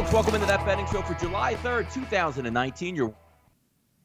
folks. Welcome into that betting show for July 3rd, 2019.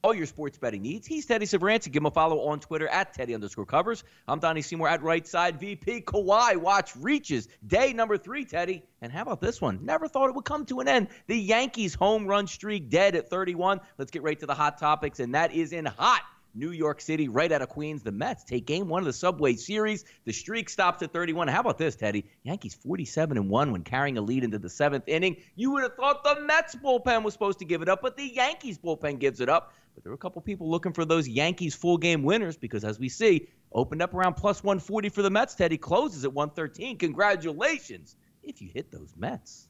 All your sports betting needs. He's Teddy Severance. Give him a follow on Twitter at Teddy_covers. I'm Donnie Seymour at Right Side VP. Kawhi watch reaches day number 3, Teddy. And how about this one? Never thought it would come to an end. The Yankees home run streak dead at 31. Let's get right to the hot topics, and that is in hot New York City, right out of Queens. The Mets take game 1 of the Subway Series. The streak stops at 31. How about this, Teddy? Yankees 47-1 when carrying a lead into the 7th inning. You would have thought the Mets bullpen was supposed to give it up, but the Yankees bullpen gives it up. But there were a couple people looking for those Yankees full-game winners because, as we see, opened up around plus 140 for the Mets. Teddy closes at 113. Congratulations if you hit those Mets.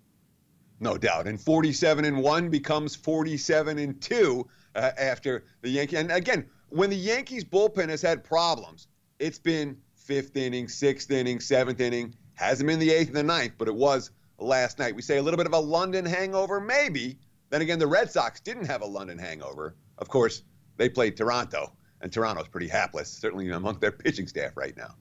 No doubt. And 47-1 becomes 47-2 after the Yankees. And again, when the Yankees bullpen has had problems, it's been 5th inning, 6th inning, 7th inning. Hasn't been the 8th and the 9th, but it was last night. We say a little bit of a London hangover, maybe. Then again, the Red Sox didn't have a London hangover. Of course, they played Toronto, and Toronto's pretty hapless, certainly among their pitching staff right now.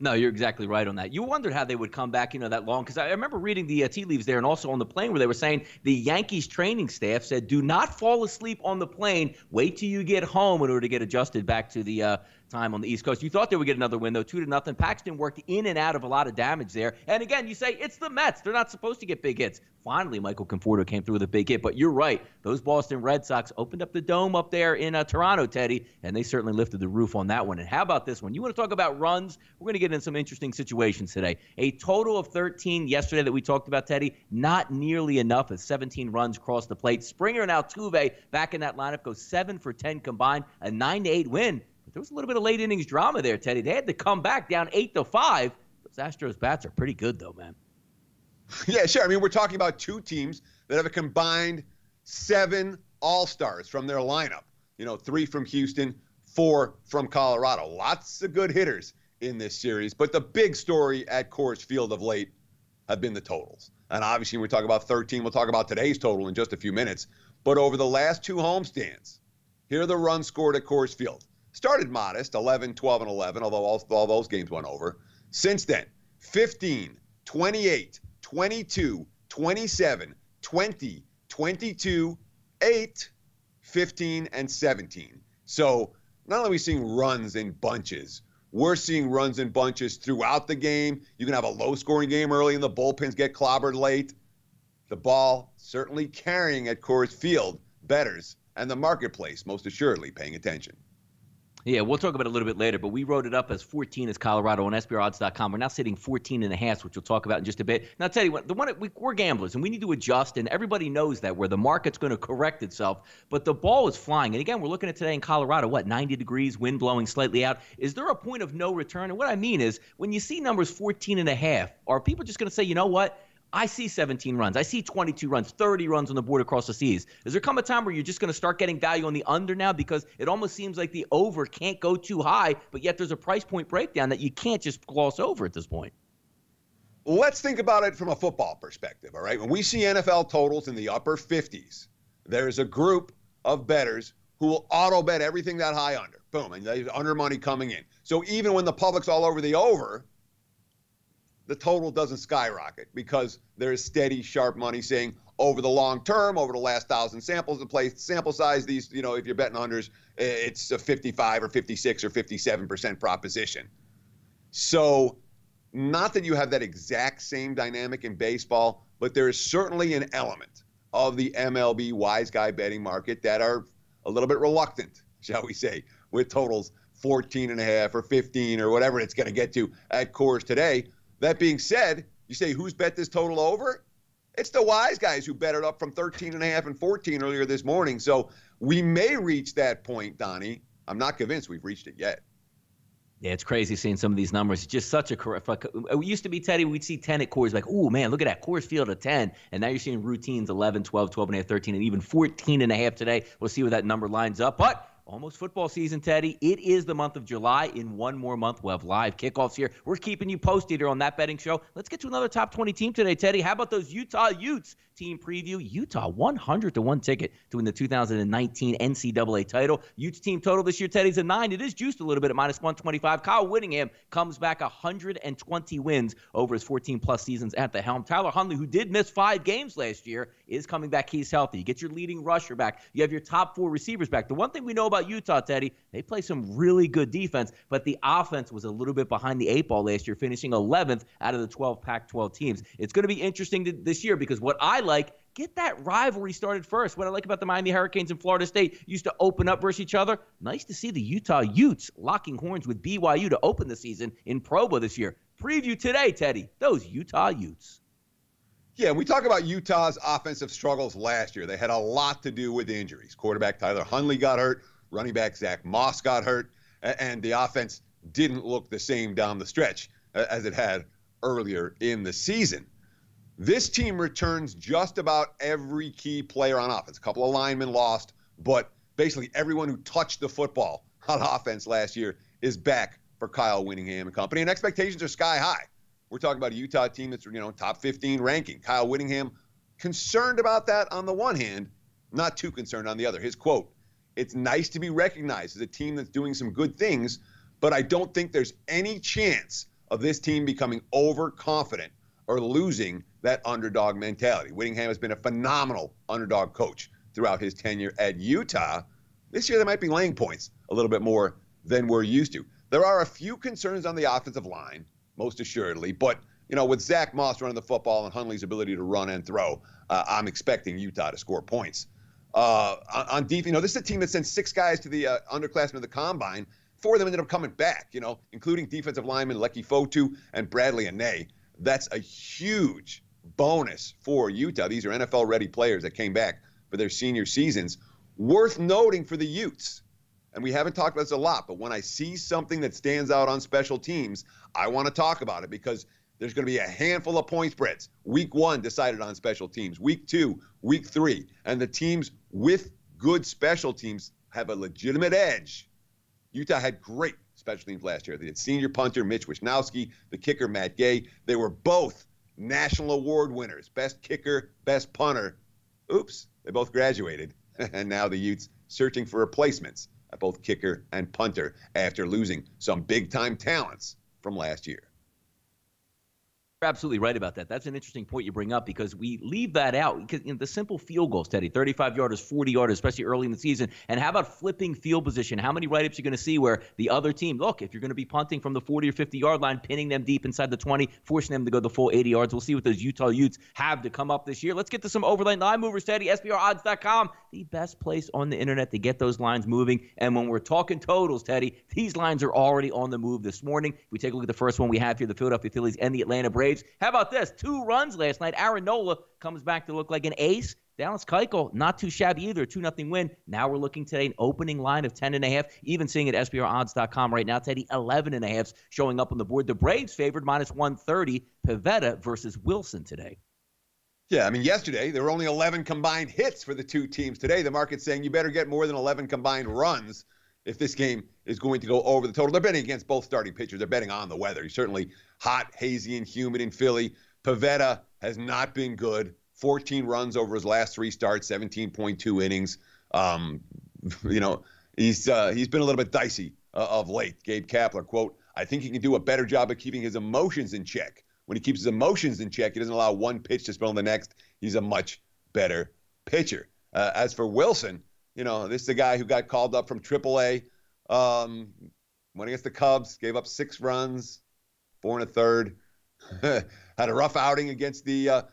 No, you're exactly right on that. You wondered how they would come back, that long, because I remember reading the tea leaves there and also on the plane where they were saying the Yankees training staff said, do not fall asleep on the plane. Wait till you get home in order to get adjusted back to the time on the East Coast. You thought they would get another win, though, 2-0. Paxton worked in and out of a lot of damage there. And again, you say it's the Mets. They're not supposed to get big hits. Finally, Michael Conforto came through with a big hit. But you're right. Those Boston Red Sox opened up the dome up there in Toronto, Teddy, and they certainly lifted the roof on that one. And how about this one? You want to talk about runs? We're going to get in some interesting situations today. A total of 13 yesterday that we talked about, Teddy, not nearly enough as 17 runs crossed the plate. Springer and Altuve back in that lineup go 7 for 10 combined, a 9-8 win. But there was a little bit of late innings drama there, Teddy. They had to come back down 8-5. Those Astros bats are pretty good, though, man. Yeah, sure. I mean, we're talking about two teams that have a combined 7 All-Stars from their lineup. 3 from Houston, 4 from Colorado. Lots of good hitters in this series. But the big story at Coors Field of late have been the totals. And obviously, when we talk about 13, we'll talk about today's total in just a few minutes. But over the last 2 homestands, here are the runs scored at Coors Field. Started modest, 11, 12, and 11, although all those games went over. Since then, 15, 28, 22, 27, 20, 22, 8, 15, and 17. So not only are we seeing runs in bunches, we're seeing runs in bunches throughout the game. You can have a low-scoring game early and the bullpens get clobbered late. The ball certainly carrying at Coors Field. Bettors and the marketplace most assuredly paying attention. Yeah, we'll talk about it a little bit later, but we wrote it up as 14 as Colorado on SBRodds.com. We're now sitting 14.5, which we'll talk about in just a bit. Now, I'll tell you what, we're gamblers, and we need to adjust, and everybody knows that, where the market's going to correct itself. But the ball is flying. And again, we're looking at today in Colorado, 90 degrees, wind blowing slightly out. Is there a point of no return? And what I mean is, when you see numbers 14.5, are people just going to say, you know what? I see 17 runs. I see 22 runs, 30 runs on the board across the seas. Is there come a time where you're just going to start getting value on the under now because it almost seems like the over can't go too high, but yet there's a price point breakdown that you can't just gloss over at this point? Let's think about it from a football perspective, all right? When we see NFL totals in the upper 50s, there's a group of bettors who will auto-bet everything that high under. Boom, and there's under money coming in. So even when the public's all over the over, the total doesn't skyrocket because there's steady, sharp money saying over the long term, over the last 1,000 samples, the play sample size, these, if you're betting unders, it's a 55 or 56 or 57% proposition. So not that you have that exact same dynamic in baseball, but there is certainly an element of the MLB wise guy betting market that are a little bit reluctant, shall we say, with totals 14.5 or 15 or whatever it's going to get to at Coors today. That being said, you say, who's bet this total over? It's the wise guys who bet it up from 13.5 and 14 earlier this morning. So we may reach that point, Donnie. I'm not convinced we've reached it yet. Yeah, it's crazy seeing some of these numbers. It's just such a correct. It used to be, Teddy, we'd see 10 at Coors, like, oh, man, look at that. Coors Field at 10. And now you're seeing routines 11, 12, 12.5, 13, and even 14.5 today. We'll see where that number lines up. But Almost football season, Teddy. It is the month of July. In one more month, we'll have live kickoffs here. We're keeping you posted here on That Betting Show. Let's get to another top 20 team today, Teddy. How about those Utah Utes team preview? Utah, 100-1 ticket to win the 2019 NCAA title. Utes team total this year, Teddy's a 9. It is juiced a little bit at -125. Kyle Whittingham comes back 120 wins over his 14-plus seasons at the helm. Tyler Huntley, who did miss 5 games last year, is coming back. He's healthy. You get your leading rusher back. You have your top 4 receivers back. The one thing we know about Utah, Teddy, they play some really good defense, but the offense was a little bit behind the 8 ball last year, finishing 11th out of the 12 Pac-12 teams. It's going to be interesting this year because what I like, get that rivalry started first. What I like about the Miami Hurricanes and Florida State used to open up versus each other. Nice to see the Utah Utes locking horns with BYU to open the season in Provo this year. Preview today, Teddy, those Utah Utes. Yeah, we talk about Utah's offensive struggles last year. They had a lot to do with injuries. Quarterback Tyler Huntley got hurt. Running back Zach Moss got hurt. And the offense didn't look the same down the stretch as it had earlier in the season. This team returns just about every key player on offense. A couple of linemen lost, but basically everyone who touched the football on offense last year is back for Kyle Whittingham and company. And expectations are sky high. We're talking about a Utah team that's, top 15 ranking. Kyle Whittingham, concerned about that on the one hand, not too concerned on the other. His quote, "It's nice to be recognized as a team that's doing some good things, but I don't think there's any chance of this team becoming overconfident or losing that underdog mentality." Whittingham has been a phenomenal underdog coach throughout his tenure at Utah. This year, they might be laying points a little bit more than we're used to. There are a few concerns on the offensive line, most assuredly. But, with Zach Moss running the football and Huntley's ability to run and throw, I'm expecting Utah to score points. On defense, this is a team that sent 6 guys to the underclassmen of the combine. 4 of them ended up coming back, including defensive linemen Lecky Fotu and Bradley Ane. That's a huge bonus for Utah. These are NFL-ready players that came back for their senior seasons. Worth noting for the Utes, and we haven't talked about this a lot, but when I see something that stands out on special teams, I want to talk about it because there's going to be a handful of point spreads. Week 1 decided on special teams. Week 2, week 3. And the teams with good special teams have a legitimate edge. Utah had great special teams last year. They had senior punter Mitch Wisnowski, the kicker Matt Gay. They were both national award winners. Best kicker, best punter. Oops, they both graduated. And now the Utes searching for replacements at both kicker and punter after losing some big-time talents from last year. You're absolutely right about that. That's an interesting point you bring up because we leave that out. Because the simple field goals, Teddy, 35-yarders, 40-yarders, especially early in the season. And how about flipping field position? How many write-ups you're going to see where the other team, look, if you're going to be punting from the 40 or 50-yard line, pinning them deep inside the 20, forcing them to go the full 80 yards. We'll see what those Utah Utes have to come up this year. Let's get to some overnight line movers, Teddy. SBRodds.com, the best place on the internet to get those lines moving. And when we're talking totals, Teddy, these lines are already on the move this morning. If we take a look at the first one we have here, the Philadelphia Phillies and the Atlanta Braves. How about this? 2 runs last night. Aaron Nola comes back to look like an ace. Dallas Keuchel, not too shabby either. 2-0 win. Now we're looking today an opening line of 10.5. Even seeing at SBRodds.com right now, Teddy, 11.5 showing up on the board. The Braves favored -130. Pivetta versus Wilson today. Yeah, yesterday there were only 11 combined hits for the 2 teams. Today the market's saying you better get more than 11 combined runs if this game is going to go over the total. They're betting against both starting pitchers. They're betting on the weather. He's certainly hot, hazy, and humid in Philly. Pivetta has not been good. 14 runs over his last 3 starts, 17.2 innings. He's been a little bit dicey of late. Gabe Kapler, quote, "I think he can do a better job of keeping his emotions in check. When he keeps his emotions in check, he doesn't allow one pitch to spill on the next. He's a much better pitcher." As for Wilson, this is a guy who got called up from AAA. Went against the Cubs, gave up 6 runs, 4 1/3. Had a rough outing against the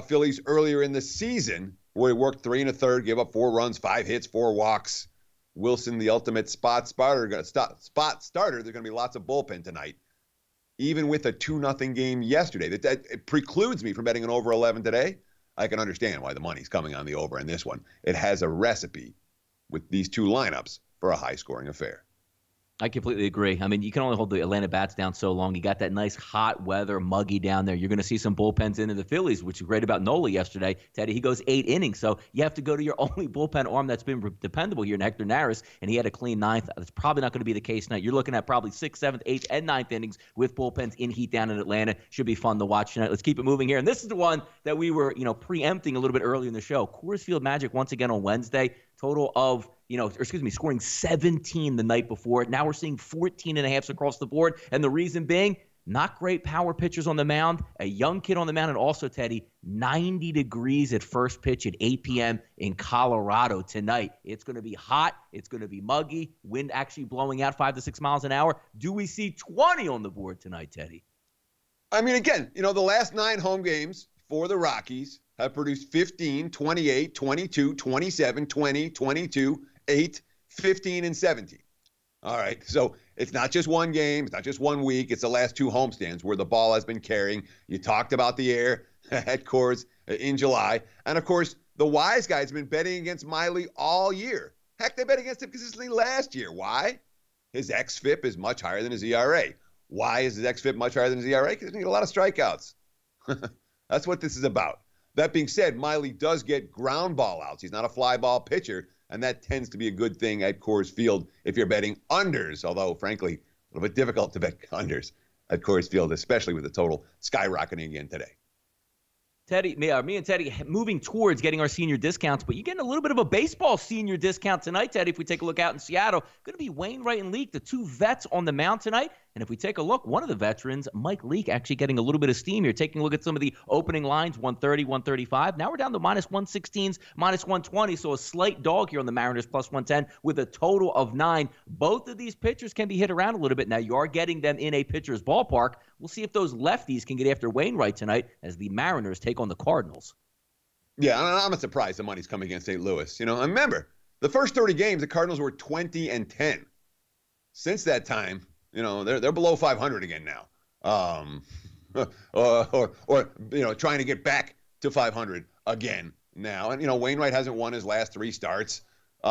Phillies earlier in the season, where he worked 3 1/3, gave up 4 runs, 5 hits, 4 walks. Wilson, the ultimate spot starter. There's going to be lots of bullpen tonight, even with a 2-0 game yesterday. That it precludes me from betting an over 11 today. I can understand why the money's coming on the over in this one. It has a recipe with these 2 lineups for a high-scoring affair. I completely agree. I mean, you can only hold the Atlanta Bats down so long. You got that nice hot weather, muggy down there. You're going to see some bullpens into the Phillies, which is great about Nola yesterday. Teddy, he goes 8 innings. So you have to go to your only bullpen arm that's been dependable here in Hector Neris, and he had a clean ninth. That's probably not going to be the case tonight. You're looking at probably 6th, 7th, 8th, and 9th innings with bullpens in heat down in Atlanta. Should be fun to watch tonight. Let's keep it moving here. And this is the one that we were, preempting a little bit earlier in the show. Coors Field Magic once again on Wednesday. Total of, scoring 17 the night before. Now we're seeing 14 and a half across the board. And the reason being, not great power pitchers on the mound, a young kid on the mound, and also, Teddy, 90 degrees at first pitch at 8 p.m. in Colorado tonight. It's going to be hot. It's going to be muggy. Wind actually blowing out 5 to 6 miles an hour. Do we see 20 on the board tonight, Teddy? I mean, again, the last 9 home games for the Rockies have produced 15, 28, 22, 27, 20, 22, 8, 15, and 17. All right, so it's not just one game. It's not just 1 week. It's the last 2 homestands where the ball has been carrying. You talked about the air at Coors in July. And, of course, the wise guys have been betting against Miley all year. Heck, they bet against him consistently last year. Why? His xFIP is much higher than his ERA. Why is his xFIP much higher than his ERA? Because he get a lot of strikeouts. That's what this is about. That being said, Miley does get ground ball outs. He's not a fly ball pitcher, and that tends to be a good thing at Coors Field if you're betting unders, although, frankly, a little bit difficult to bet unders at Coors Field, especially with the total skyrocketing again today. Teddy, me and Teddy moving towards getting our senior discounts, but you're getting a little bit of a baseball senior discount tonight, Teddy. If we take a look out in Seattle, going to be Wainwright and Leake, the 2 vets on the mound tonight. And if we take a look, one of the veterans, Mike Leake, actually getting a little bit of steam here. Taking a look at some of the opening lines, 130, 135. Now we're down to minus 116s, minus 120. So a slight dog here on the Mariners, plus 110 with a total of 9. Both of these pitchers can be hit around a little bit. Now you are getting them in a pitcher's ballpark. We'll see if those lefties can get after Wainwright tonight as the Mariners take on the Cardinals. Yeah, I'm not surprised the money's coming against St. Louis. And remember, the first 30 games, the Cardinals were 20-10. Since that time, they're below 500 again now, or trying to get back to 500 again now. And Wainwright hasn't won his last 3 starts. It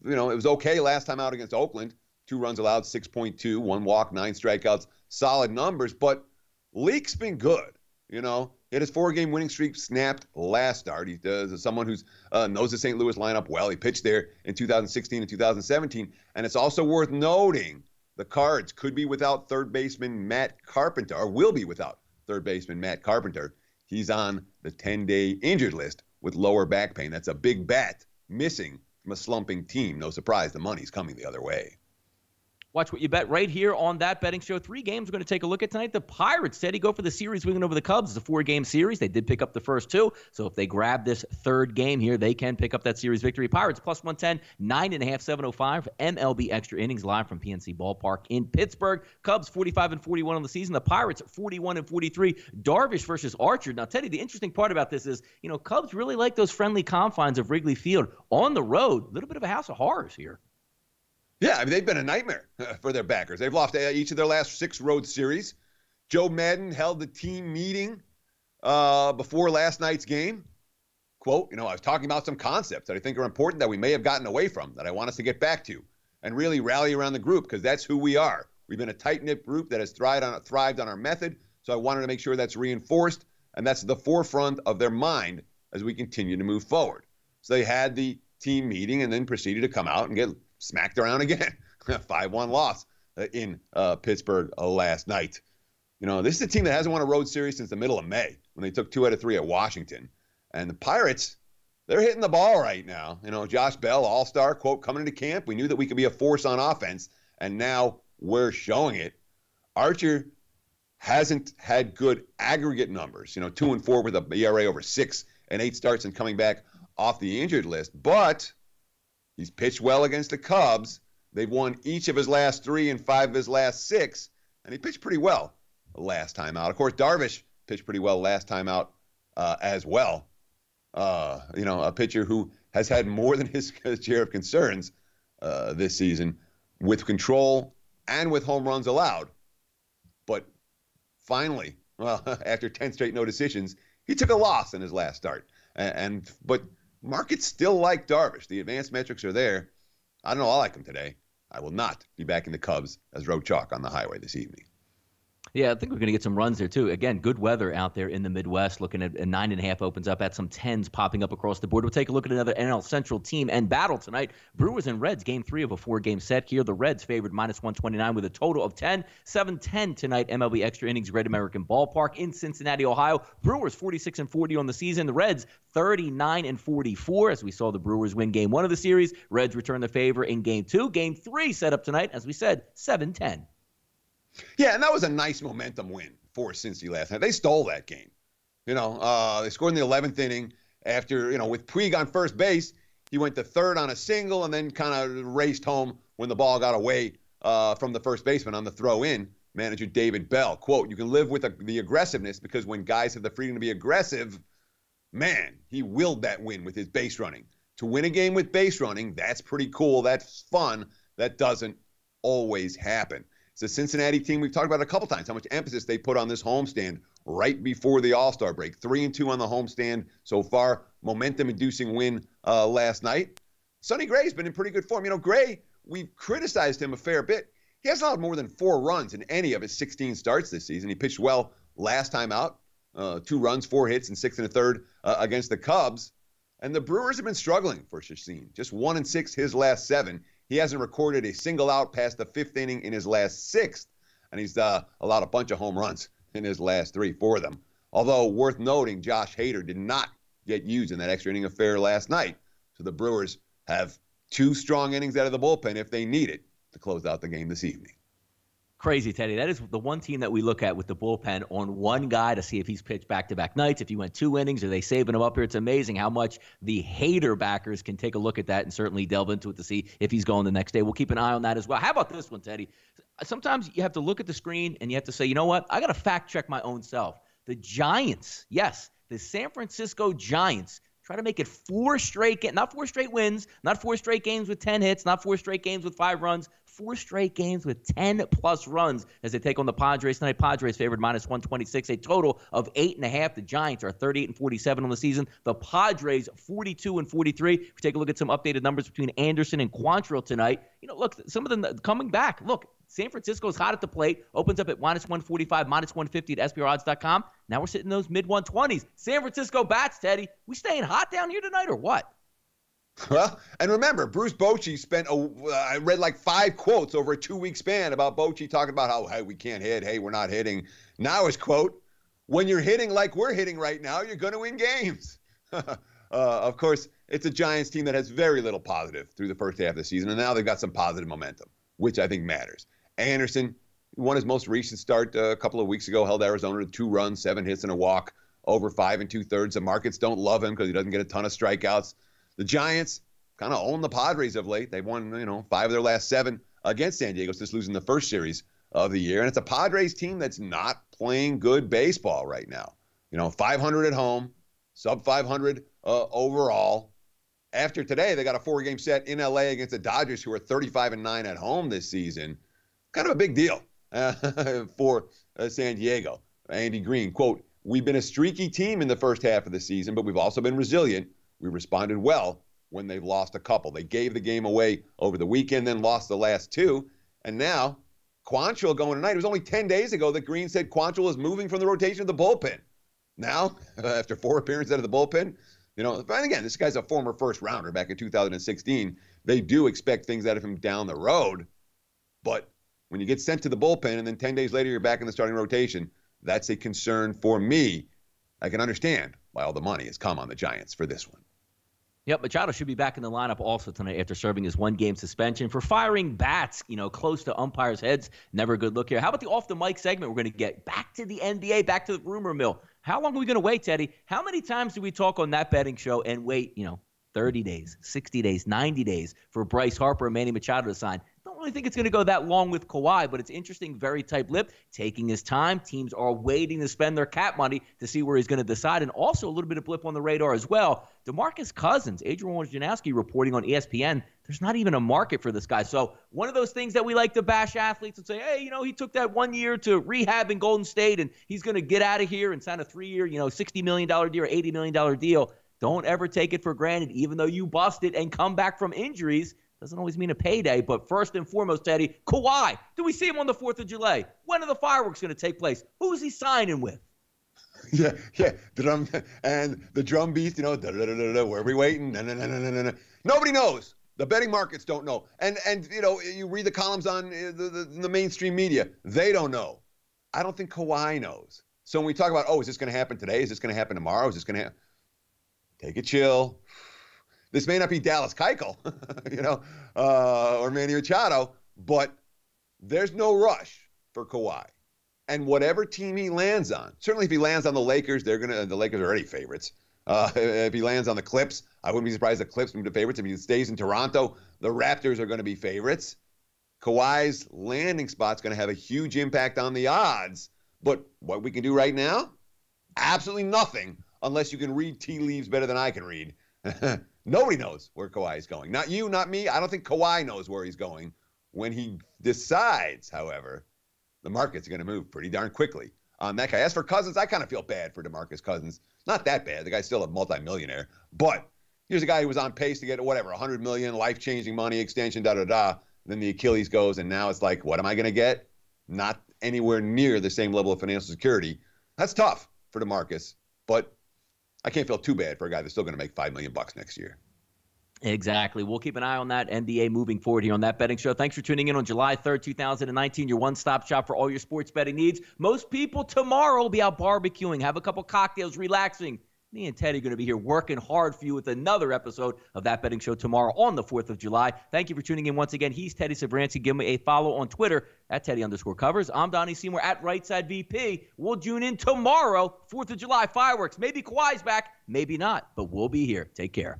was okay last time out against Oakland, 2 runs allowed, 6.2, 1 walk, 9 strikeouts, solid numbers. But Leake's been good. He had his 4-game winning streak snapped last start. He does someone who's knows the St. Louis lineup well. He pitched there in 2016 and 2017, and it's also worth noting. The Cards could be without third baseman Matt Carpenter, or will be without third baseman Matt Carpenter. He's on the 10-day injured list with lower back pain. That's a big bat missing from a slumping team. No surprise, the money's coming the other way. Watch what you bet right here on that betting show. 3 games we're going to take a look at tonight. The Pirates steady go for the series win over the Cubs. It's a 4-game series. They did pick up the first 2. So if they grab this 3rd game here, they can pick up that series victory. Pirates plus 110, 9.5, 705. MLB extra innings live from PNC Ballpark in Pittsburgh. Cubs 45-41 on the season. The Pirates 41-43. Darvish versus Archer. Now, Teddy, the interesting part about this is, Cubs really like those friendly confines of Wrigley Field. On the road, a little bit of a house of horrors here. Yeah, they've been a nightmare for their backers. They've lost each of their last 6 road series. Joe Madden held the team meeting before last night's game. Quote, I was talking about some concepts that I think are important that we may have gotten away from, that I want us to get back to, and really rally around the group, because that's who we are. We've been a tight-knit group that has thrived on our method, so I wanted to make sure that's reinforced, and that's the forefront of their mind as we continue to move forward. So they had the team meeting and then proceeded to come out and get smacked around again. 5-1 loss in Pittsburgh last night. This is a team that hasn't won a road series since the middle of May when they took 2 out of 3 at Washington. And the Pirates, they're hitting the ball right now. Josh Bell, all-star, quote, coming into camp. We knew that we could be a force on offense, and now we're showing it. Archer hasn't had good aggregate numbers, 2-4 with a ERA over 6 and 8 starts and coming back off the injured list. But he's pitched well against the Cubs. They've won each of his last 3 and 5 of his last 6, and he pitched pretty well last time out. Of course, Darvish pitched pretty well last time out as well. A pitcher who has had more than his share of concerns this season with control and with home runs allowed. But finally, after 10 straight no decisions, he took a loss in his last start. But markets still like Darvish. The advanced metrics are there. I don't know. I like him today. I will not be backing the Cubs as road chalk on the highway this evening. Yeah, I think we're going to get some runs there, too. Again, good weather out there in the Midwest. Looking at a 9.5 opens up at some 10s popping up across the board. We'll take a look at another NL Central team and battle tonight. Brewers and Reds, game 3 of a 4-game set here. The Reds favored -129 with a total of 10. 7:10 tonight, MLB Extra Innings, Great American Ballpark in Cincinnati, Ohio. Brewers 46-40 on the season. The Reds 39-44 as we saw the Brewers win game 1 of the series. Reds return the favor in game 2. Game 3 set up tonight, as we said, 7:10. Yeah, and that was a nice momentum win for Cincy last night. They stole that game. They scored in the 11th inning after, with Puig on first base, he went to third on a single and then kind of raced home when the ball got away from the first baseman on the throw in. Manager David Bell, quote, "You can live with the aggressiveness because when guys have the freedom to be aggressive, man, he willed that win with his base running. To win a game with base running, that's pretty cool. That's fun. That doesn't always happen." It's a Cincinnati team we've talked about a couple times, how much emphasis they put on this homestand right before the All-Star break. 3-2 on the homestand so far. Momentum-inducing win last night. Sonny Gray's been in pretty good form. Gray, we've criticized him a fair bit. He hasn't allowed more than 4 runs in any of his 16 starts this season. He pitched well last time out. 2 runs, 4 hits, and 6 1/3 against the Cubs. And the Brewers have been struggling for Chacin. Just 1-6 his last 7. He hasn't recorded a single out past the 5th inning in his last 6th, and he's allowed a bunch of home runs in his last 3 for them. Although, worth noting, Josh Hader did not get used in that extra inning affair last night, so the Brewers have 2 strong innings out of the bullpen if they need it to close out the game this evening. Crazy, Teddy. That is the one team that we look at with the bullpen on one guy to see if he's pitched back-to-back nights, if he went 2 innings, are they saving him up here? It's amazing how much the Hader backers can take a look at that and certainly delve into it to see if he's going the next day. We'll keep an eye on that as well. How about this one, Teddy? Sometimes you have to look at the screen and you have to say, you know what? I got to fact-check my own self. The Giants, yes, the San Francisco Giants, try to make it 4 straight games, not 4 straight wins, not 4 straight games with 10 hits, not 4 straight games with 5 runs, 4 straight games with 10-plus runs as they take on the Padres tonight. Padres favored -126, a total of 8.5. The Giants are 38-47 on the season. The Padres 42-43. If you take a look at some updated numbers between Anderson and Quantrill tonight, look, some of them coming back. Look, San Francisco's hot at the plate, opens up at -145, -150 at SPRodds.com. Now we're sitting in those mid-120s. San Francisco bats, Teddy. We staying hot down here tonight or what? Well, and remember, Bruce Bochy spent, I read like 5 quotes over a 2-week span about Bochy talking about how, hey, we can't hit, hey, we're not hitting. Now his quote, "When you're hitting like we're hitting right now, you're going to win games." Of course, it's a Giants team that has very little positive through the first half of the season, and now they've got some positive momentum, which I think matters. Anderson won his most recent start a couple of weeks ago, held Arizona to 2 runs, 7 hits, and a walk, over 5 2/3. The markets don't love him because he doesn't get a ton of strikeouts. The Giants kind of own the Padres of late. They've won, 5 of their last 7 against San Diego since losing the first series of the year. And it's a Padres team that's not playing good baseball right now. 500 at home, sub 500 overall. After today, they got a 4-game set in L.A. against the Dodgers, who are 35-9 at home this season. Kind of a big deal for San Diego. Andy Green, quote, "We've been a streaky team in the first half of the season, but we've also been resilient. We responded well when they've lost a couple. They gave the game away over the weekend, then lost the last 2. And now, Quantrill going tonight. It was only 10 days ago that Green said Quantrill is moving from the rotation of the bullpen. Now, after 4 appearances out of the bullpen, and again, this guy's a former first-rounder back in 2016. They do expect things out of him down the road. But when you get sent to the bullpen and then 10 days later you're back in the starting rotation, that's a concern for me. I can understand why all the money has come on the Giants for this one. Yep, Machado should be back in the lineup also tonight after serving his 1-game suspension for firing bats, close to umpires' heads. Never a good look here. How about the off-the-mic segment we're going to get? Back to the NBA, back to the rumor mill. How long are we going to wait, Teddy? How many times do we talk on that betting show and wait, 30 days, 60 days, 90 days for Bryce Harper and Manny Machado to sign? Don't really think it's going to go that long with Kawhi, but it's interesting, very tight-lipped, taking his time. Teams are waiting to spend their cap money to see where he's going to decide, and also a little bit of blip on the radar as well. DeMarcus Cousins, Adrian Wojnarowski reporting on ESPN, there's not even a market for this guy. So one of those things that we like to bash athletes and say, hey, he took that 1 year to rehab in Golden State, and he's going to get out of here and sign a 3-year, $60 million deal or $80 million deal. Don't ever take it for granted, even though you busted and come back from injuries. Doesn't always mean a payday, but first and foremost, Teddy, Kawhi. Do we see him on the 4th of July? When are the fireworks going to take place? Who's he signing with? Yeah. Drum and the drum beat, where are we waiting? Nobody knows. The betting markets don't know. And you read the columns on the mainstream media. They don't know. I don't think Kawhi knows. So when we talk about, is this going to happen today? Is this going to happen tomorrow? Is this going to happen? Take a chill. This may not be Dallas Keuchel, or Manny Machado, but there's no rush for Kawhi. And whatever team he lands on, certainly if he lands on the Lakers, the Lakers are already favorites. If he lands on the Clips, I wouldn't be surprised if the Clips would be favorites. If he stays in Toronto, the Raptors are going to be favorites. Kawhi's landing spot's going to have a huge impact on the odds. But what we can do right now? Absolutely nothing, unless you can read tea leaves better than I can read. Nobody knows where Kawhi is going. Not you, not me. I don't think Kawhi knows where he's going. When he decides, however, the market's going to move pretty darn quickly on that guy. As for Cousins, I kind of feel bad for DeMarcus Cousins. Not that bad. The guy's still a multimillionaire. But here's a guy who was on pace to get, $100 million, life-changing money, extension, da-da-da. Then the Achilles goes, and now it's like, what am I going to get? Not anywhere near the same level of financial security. That's tough for DeMarcus. But I can't feel too bad for a guy that's still going to make $5 million next year. Exactly. We'll keep an eye on that NBA moving forward here on That Betting Show. Thanks for tuning in on July 3rd, 2019, your one-stop shop for all your sports betting needs. Most people tomorrow will be out barbecuing, have a couple cocktails, relaxing. Me and Teddy are going to be here working hard for you with another episode of That Betting Show tomorrow on the 4th of July. Thank you for tuning in once again. He's Teddy Savransky. Give me a follow on Twitter at Teddy_covers. I'm Donnie Seymour at Rightside VP. We'll tune in tomorrow, 4th of July fireworks. Maybe Kawhi's back, maybe not, but we'll be here. Take care.